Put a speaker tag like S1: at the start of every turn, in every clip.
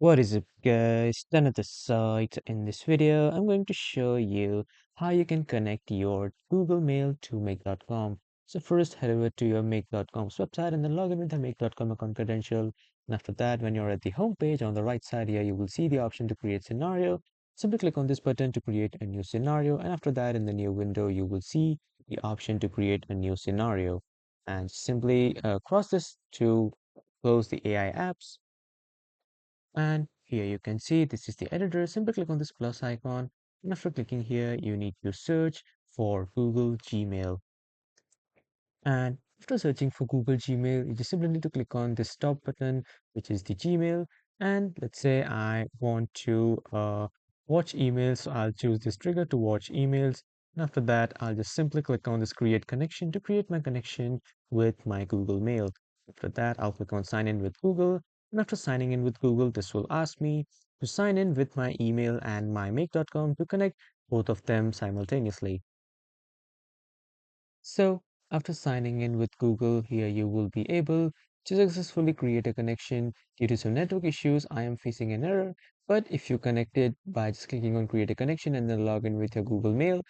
S1: What is up guys, done at the site. In this video, I'm going to show you how you can connect your Google Mail to make.com. So first head over to your make.com's website and then log in with the make.com account credential. And after that, when you're at the home page on the right side here, you will see the option to create scenario. Simply click on this button to create a new scenario. And after that, in the new window, you will see the option to create a new scenario. And simply cross this to close the AI apps. And here you can see this is the editor. Simply click on this plus icon. And after clicking here, you need to search for Google Gmail. And after searching for Google Gmail, you just simply need to click on this top button, which is the Gmail. And let's say I want to watch emails. So I'll choose this trigger to watch emails. And after that, I'll just simply click on this create connection to create my connection with my Google Mail. After that, I'll click on sign in with Google. And after signing in with Google, this will ask me to sign in with my email and my make.com to connect both of them simultaneously. So after signing in with Google, here you will be able to successfully create a connection. Due to some network issues, I am facing an error. But if you connected by just clicking on create a connection and then log in with your Google Mail,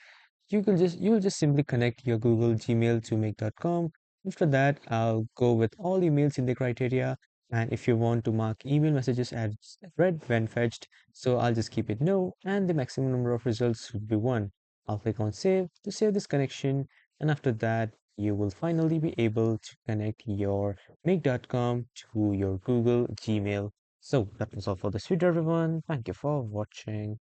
S1: you will just simply connect your Google Gmail to make.com. After that, I'll go with all emails in the criteria. And if you want to mark email messages as read when fetched, so I'll just keep it no, and the maximum number of results would be one. I'll click on save to save this connection, and after that, you will finally be able to connect your make.com to your Google Gmail. So that was all for this video, everyone. Thank you for watching.